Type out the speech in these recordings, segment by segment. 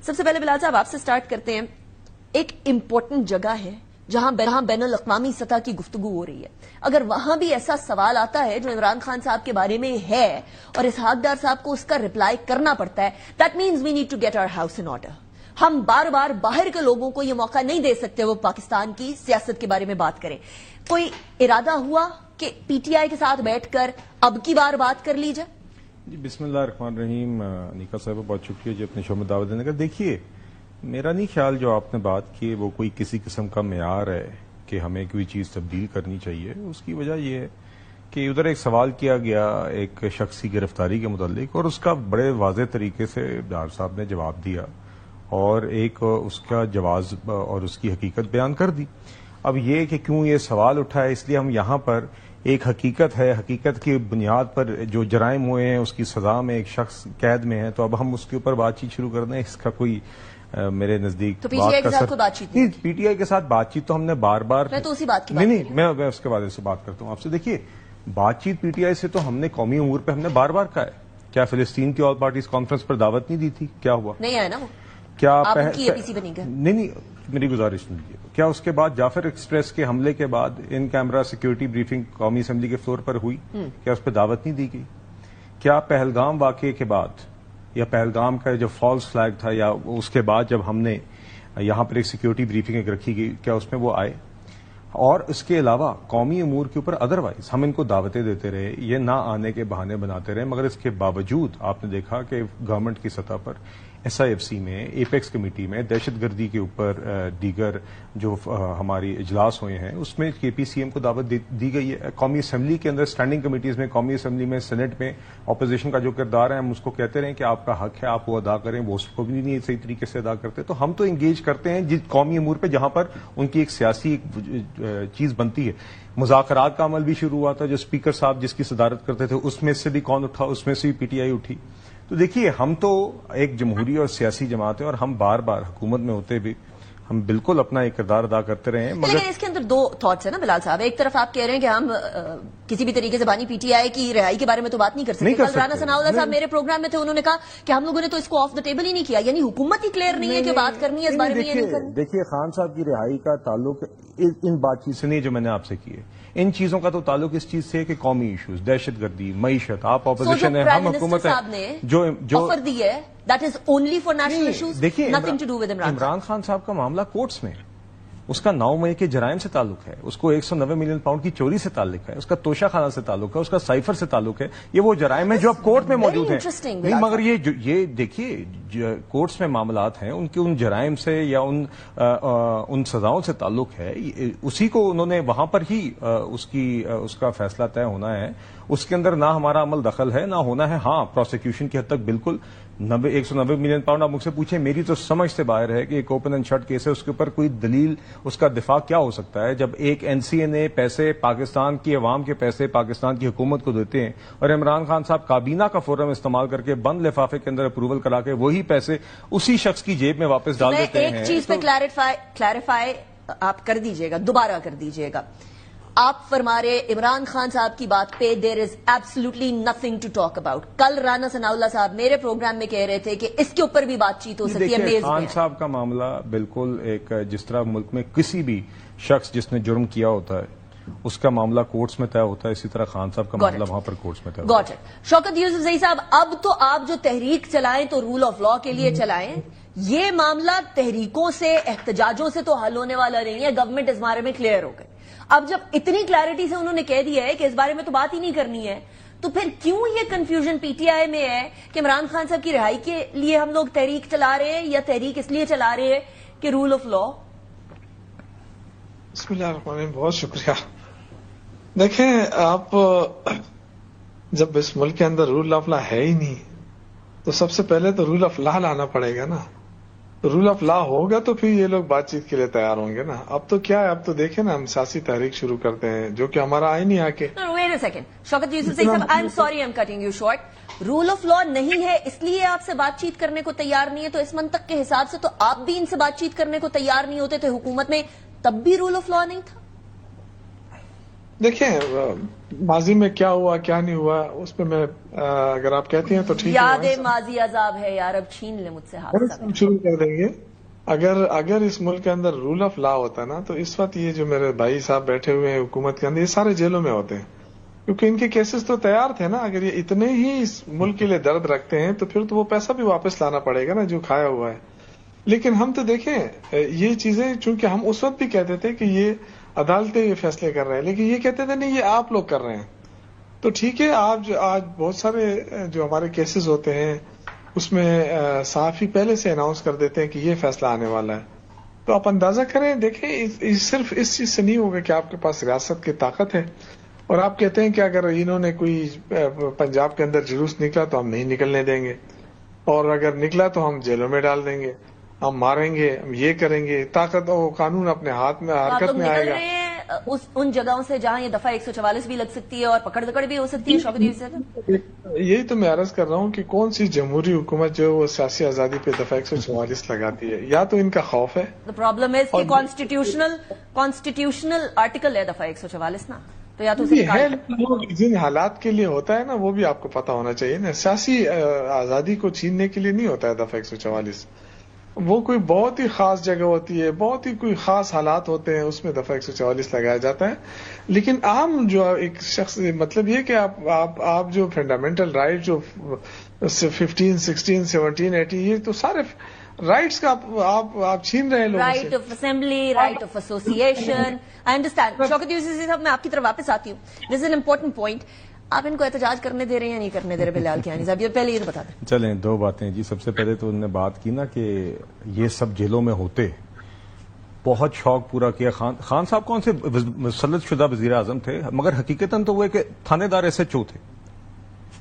سب سے پہلے بلال صاحب آپ سے سٹارٹ کرتے ہیں. ایک امپورٹنٹ جگہ ہے جہاں بین الاقوامی سطح کی گفتگو ہو رہی ہے. اگر وہاں بھی ایسا سوال آتا ہے جو عمران خان صاحب کے بارے میں ہے اور اسحاق ڈار صاحب کو اس کا رپلائی کرنا پڑتا ہے, that means we need to get our house in order. ہم بار بار باہر کے لوگوں کو یہ موقع نہیں دے سکتے وہ پاکستان کی سیاست کے بارے میں بات کریں. کوئی ارادہ ہوا کہ پی ٹی آئی کے ساتھ بیٹھ کر اب کی بار بات کر لی جائے؟ جی بسم اللہ الرحمن الرحیم. نیکا صاحب بہت شکریہ جی اپنے شو میں دعوت دینے کا. دیکھیے میرا نہیں خیال جو آپ نے بات کی وہ کوئی کسی قسم کا معیار ہے کہ ہمیں کوئی چیز تبدیل کرنی چاہیے. اس کی وجہ یہ ہے کہ ادھر ایک سوال کیا گیا ایک شخص کی گرفتاری کے متعلق اور اس کا بڑے واضح طریقے سے ڈار صاحب نے جواب دیا اور ایک اس کا جواز اور اس کی حقیقت بیان کر دی. اب یہ کہ کیوں یہ سوال اٹھا ہے, اس لیے ہم یہاں پر ایک حقیقت ہے, حقیقت کی بنیاد پر جو جرائم ہوئے ہیں اس کی سزا میں ایک شخص قید میں ہے, تو اب ہم اس کے اوپر بات چیت شروع کر دیں. اس کا کوئی میرے نزدیک تو پی ٹی آئی کے ساتھ بات چیت نہیں, پی ٹی آئی کے ساتھ بات چیت تو ہم نے بار بار میں تو اسی بات کی نہیں میں اس کے بعد سے بات کرتا ہوں آپ سے. دیکھیے بات چیت پی ٹی آئی سے تو ہم نے قومی امور پہ ہم نے بار بار کہا ہے. کیا فلسطین کی آل پارٹیز کانفرنس پر دعوت نہیں دی تھی؟ کیا ہوا؟ نہیں آیا نا وہ. کیا آپ ان کی اے پی سی پہ نہیں گئے؟ نہیں میری گزارش نہیں. کیا اس کے بعد جعفر ایکسپریس کے حملے کے بعد ان کیمرہ سیکیورٹی بریفنگ قومی اسمبلی کے فلور پر ہوئی؟ کیا اس پہ دعوت نہیں دی گئی؟ کیا پہلگام واقعے کے بعد یا پہلگام کا جو فالس فلیگ تھا یا اس کے بعد جب ہم نے یہاں پر ایک سیکیورٹی بریفنگ ایک رکھی گئی, کیا اس میں وہ آئے؟ اور اس کے علاوہ قومی امور کے اوپر ادروائز ہم ان کو دعوتیں دیتے رہے, یہ نہ آنے کے بہانے بناتے رہے, مگر اس کے باوجود آپ نے دیکھا کہ گورنمنٹ کی سطح پر ایس آئی ایف سی میں ایپیکس کمیٹی میں دہشت گردی کے اوپر دیگر جو ہماری اجلاس ہوئے ہیں اس میں کے پی سی ایم کو دعوت دی گئی ہے. قومی اسمبلی کے اندر اسٹینڈنگ کمیٹیز میں, قومی اسمبلی میں, سینٹ میں اپوزیشن کا جو کردار ہے ہم اس کو کہتے رہے کہ آپ کا حق ہے آپ وہ ادا کریں, وہ اس کو بھی نہیں صحیح طریقے سے ادا کرتے. تو ہم تو انگیج کرتے ہیں جس قومی امور پہ جہاں پر ان کی ایک سیاسی چیز بنتی ہے. مذاکرات کا عمل بھی شروع ہوا تھا جو اسپیکر صاحب جس کی صدارت کرتے تھے, اس میں سے بھی کون اٹھا, اس میں سے بھی پی ٹی آئی اٹھی. تو دیکھیے ہم تو ایک جمہوری اور سیاسی جماعت ہیں اور ہم بار بار حکومت میں ہوتے بھی ہم بالکل اپنا ایک کردار ادا کرتے رہے ہیں. لیکن اس کے اندر دو تھاٹس ہیں نا بلال صاحب. ایک طرف آپ کہہ رہے ہیں کہ ہم کسی بھی طریقے سے بانی پی ٹی آئی کی رہائی کے بارے میں تو بات نہیں کر سکتے. کل رانا ثناء اللہ صاحب میرے پروگرام میں تھے, انہوں نے کہا کہ ہم لوگوں نے تو اس کو آف دا ٹیبل ہی نہیں کیا, یعنی حکومت ہی کلیئر نہیں ہے کہ بات کرنی ہے اس بارے میں یا نہیں کرنی. دیکھیے خان صاحب کی رہائی کا تعلق ان بات چیت سے نہیں جو میں نے آپ سے کی ہے. ان چیزوں کا تو تعلق اس چیز سے ہے کہ قومی ایشوز, دہشت گردی, معیشت, آپ اپوزیشن ہے ہم حکومت ہے جو آفر دی ہے that is only for national issues, nothing to do with Imran Khan صاحب کا معاملہ کورٹس میں ہے. اس کا 9 مئی کے جرائم سے تعلق ہے, اس کو 190 ملین پاؤنڈ کی چوری سے تعلق ہے, اس کا توشہ خانہ سے تعلق ہے, اس کا سائفر سے تعلق ہے. یہ وہ جرائم ہیں جو اب کورٹ میں موجود ہیں. نہیں مگر یہ دیکھیے کورٹس میں معاملات ہیں ان کے ان جرائم سے یا ان سزاؤں سے تعلق ہے, اسی کو انہوں نے وہاں پر ہی اس کا فیصلہ طے ہونا ہے. اس کے اندر نہ ہمارا عمل دخل ہے نہ ہونا ہے. ہاں پروسیکیوشن کی حد تک بالکل 190 ملین پاؤنڈ آپ مجھ سے پوچھیں, میری تو سمجھ سے باہر ہے کہ ایک اوپن اینڈ شٹ کیس ہے, اس کے اوپر کوئی دلیل اس کا دفاع کیا ہو سکتا ہے جب ایک این سی این اے پیسے پاکستان کی عوام کے پیسے پاکستان کی حکومت کو دیتے ہیں اور عمران خان صاحب کابینہ کا فورم استعمال کر کے بند لفافے کے اندر اپروول کرا کے وہی پیسے اسی شخص کی جیب میں واپس ڈال دیتے ہیں. ایک چیز پہ کلیریفائی آپ کر دیجئے گا, دوبارہ کر دیجئے گا. آپ فرما رہے عمران خان صاحب کی بات پہ there is absolutely nothing to talk about. کل رانا ثناء اللہ صاحب میرے پروگرام میں کہہ رہے تھے کہ اس کے اوپر بھی بات چیت ہو سکتی ہے. خان صاحب کا معاملہ بالکل ایک جس طرح ملک میں کسی بھی شخص جس نے جرم کیا ہوتا ہے اس کا معاملہ کورٹس میں طے ہوتا ہے, اسی طرح خان صاحب کا معاملہ وہاں پر کورٹس میں طے ہوتا ہے. شوکت یوسفزئی صاحب, اب تو آپ جو تحریک چلائیں تو رول آف لا کے لیے چلائیں. یہ معاملہ تحریکوں سے احتجاجوں سے تو حل ہونے والا نہیں ہے. گورنمنٹ اس بارے میں کلیئر ہو گئی. اب جب اتنی کلیئرٹی سے انہوں نے کہہ دیا ہے کہ اس بارے میں تو بات ہی نہیں کرنی ہے, تو پھر کیوں یہ کنفیوژن پی ٹی آئی میں ہے کہ عمران خان صاحب کی رہائی کے لیے ہم لوگ تحریک چلا رہے ہیں یا تحریک اس لیے چلا رہے ہیں کہ رول آف لا. بسم اللہ الرحمن الرحیم, بہت شکریہ. دیکھیں آپ جب اس ملک کے اندر رول آف لا ہے ہی نہیں تو سب سے پہلے تو رول آف لا لانا پڑے گا نا. رول آف لا ہوگا تو پھر یہ لوگ بات چیت کے لیے تیار ہوں گے نا. اب تو کیا ہے, اب تو دیکھیں نا ہم سیاسی تحریک شروع کرتے ہیں جو کہ ہمارا آئین ہی آ کے. Wait a second Shaukat Yousafzai صاحب, I am sorry I am cutting you short. Rule of law نہیں ہے اس لیے آپ سے بات چیت کرنے کو تیار نہیں ہے, تو اس منطق کے حساب سے تو آپ بھی ان سے بات چیت کرنے کو تیار نہیں ہوتے تھے حکومت میں, تب بھی رول آف لا نہیں تھا. دیکھیں ماضی میں کیا ہوا کیا نہیں ہوا اس پہ میں اگر آپ کہتی ہیں تو ٹھیک ہے. یاد ماضی عذاب ہے یار، اب چھین لے مجھ سے ہاتھ. شروع کر دیں گے. اگر اس ملک کے اندر رول آف لا ہوتا نا تو اس وقت یہ جو میرے بھائی صاحب بیٹھے ہوئے ہیں حکومت کے اندر یہ سارے جیلوں میں ہوتے ہیں، کیونکہ ان کے کیسز تو تیار تھے نا. اگر یہ اتنے ہی اس ملک کے لیے درد رکھتے ہیں تو پھر تو وہ پیسہ بھی واپس لانا پڑے گا نا جو کھایا ہوا ہے. لیکن ہم تو دیکھیں یہ چیزیں چونکہ ہم اس وقت بھی کہتے تھے کہ یہ عدالتیں یہ فیصلے کر رہے ہیں، لیکن یہ کہتے تھے نہیں یہ آپ لوگ کر رہے ہیں. تو ٹھیک ہے، آج بہت سارے جو ہمارے کیسز ہوتے ہیں اس میں صحافی پہلے سے اناؤنس کر دیتے ہیں کہ یہ فیصلہ آنے والا ہے. تو آپ اندازہ کریں، دیکھیں صرف اس چیز سے نہیں ہوگا کہ آپ کے پاس ریاست کی طاقت ہے اور آپ کہتے ہیں کہ اگر انہوں نے کوئی پنجاب کے اندر جلوس نکلا تو ہم نہیں نکلنے دیں گے، اور اگر نکلا تو ہم جیلوں میں ڈال دیں گے، ہم ماریں گے، ہم یہ کریں گے. طاقت اور قانون اپنے ہاتھ میں حرکت میں آئے گا. ان جگہوں سے جہاں یہ دفعہ 144 بھی لگ سکتی ہے اور پکڑ دکڑ بھی ہو سکتی ہے. شوکت یوسف، یہی تو میں عرض کر رہا ہوں کہ کون سی جمہوری حکومت جو وہ سیاسی آزادی پہ دفعہ 144 لگاتی ہے؟ یا تو ان کا خوف ہے. دا پرابلم از کہ کانسٹیٹیوشنل آرٹیکل ہے دفعہ 144 نا، تو یا تو جن حالات کے لیے ہوتا ہے نا وہ بھی آپ کو پتا ہونا چاہیے نا. سیاسی آزادی کو چھیننے کے لیے نہیں ہوتا ہے دفعہ 144. وہ کوئی بہت ہی خاص جگہ ہوتی ہے، بہت ہی کوئی خاص حالات ہوتے ہیں، اس میں دفعہ 144 لگایا جاتا ہے. لیکن عام جو ایک شخص، مطلب یہ کہ آپ جو فنڈامنٹل رائٹ جو 15 16 17 18 یہ تو سارے رائٹس کا آپ چھین رہے ہیں لوگوں سے. Right of assembly, right of association. I understand. Shaukat Yousuf صاحب، میں آپ کی طرف واپس آتی ہوں. This is an important point. آپ ان کو احتجاج کرنے دے رہے ہیں یا نہیں کرنے دے رہے بلال کیانی صاحب؟ یہ پہلے یہ تو بتا دیں. چلیں دو باتیں جی. سب سے پہلے تو انہوں نے بات کی نا کہ یہ سب جیلوں میں ہوتے، بہت شوق پورا کیا. خان صاحب کون سے مسلط شدہ وزیر اعظم تھے، مگر حقیقتاً تو وہ ایک تھانے دار SHO تھے.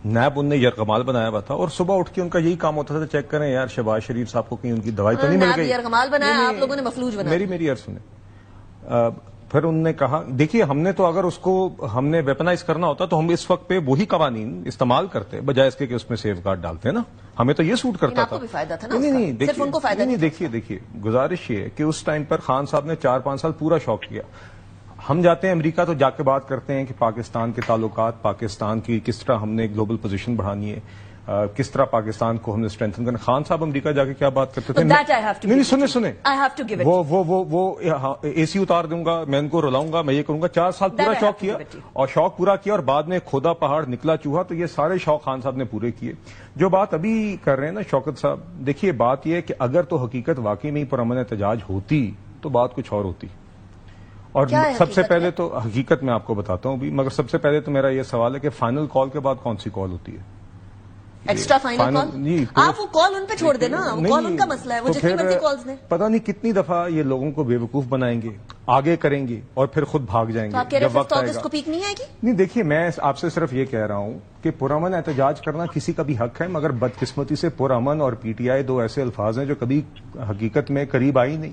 نیب ان نے یرغمال بنایا ہوا تھا اور صبح اٹھ کے ان کا یہی کام ہوتا تھا چیک کریں یار شہباز شریف صاحب کو کہیں ان کی دوائی تو نہیں مل گئی. یرغمال بنایا آپ لوگوں نے، مفلوج بنایا. میری عرض سنیں. پھر انہوں نے کہا دیکھیے ہم نے تو اگر اس کو ہم نے ویپنائز کرنا ہوتا تو ہم اس وقت پہ وہی قوانین استعمال کرتے بجائے اس کے کہ اس میں سیف گارڈ ڈالتے نا. ہمیں تو یہ سوٹ کرتا تھا. نہیں دیکھیے گزارش یہ ہے کہ اس ٹائم پر خان صاحب نے 4-5 سال پورا شوق کیا. ہم جاتے ہیں امریکہ تو جا کے بات کرتے ہیں کہ پاکستان کے تعلقات، پاکستان کی کس طرح ہم نے گلوبل پوزیشن بڑھانی ہے، کس طرح پاکستان کو ہم نے اسٹرینتھن کرنا. خان صاحب امریکہ جا کے کیا بات کرتے تھے؟ نہیں سنیں وہ AC اتار دوں گا، میں ان کو رلاؤں گا، میں یہ کروں گا. 4 سال پورا شوق کیا اور شوق پورا کیا اور بعد میں کھودا پہاڑ نکلا چوہا. تو یہ سارے شوق خان صاحب نے پورے کیے. جو بات ابھی کر رہے ہیں نا شوکت صاحب، دیکھیے بات یہ ہے کہ اگر تو حقیقت واقعی میں پرامن احتجاج ہوتی تو بات کچھ اور ہوتی. اور سب سے پہلے تو حقیقت میں آپ کو بتاتا ہوں بھی، مگر سب سے پہلے تو میرا یہ سوال ہے کہ فائنل کال کے بعد کون سی کال ہوتی ہے؟ Extra final call. آپ وہ کال ان پہ چھوڑ دینا، کال ان کا مسئلہ ہے. وہ جتنی مرضی کالز دیں. پتہ نہیں کتنی دفعہ یہ لوگوں کو بیوقوف بنائیں گے، آگے کریں گے اور پھر خود بھاگ جائیں گے جب وقت آئے گا. کو پیک نہیں آئے گی. نہیں دیکھیے میں آپ سے صرف یہ کہہ رہا ہوں کہ پرامن احتجاج کرنا کسی کا بھی حق ہے، مگر بدقسمتی سے پرامن اور PTI 2 ایسے الفاظ ہیں جو کبھی حقیقت میں قریب آئی نہیں.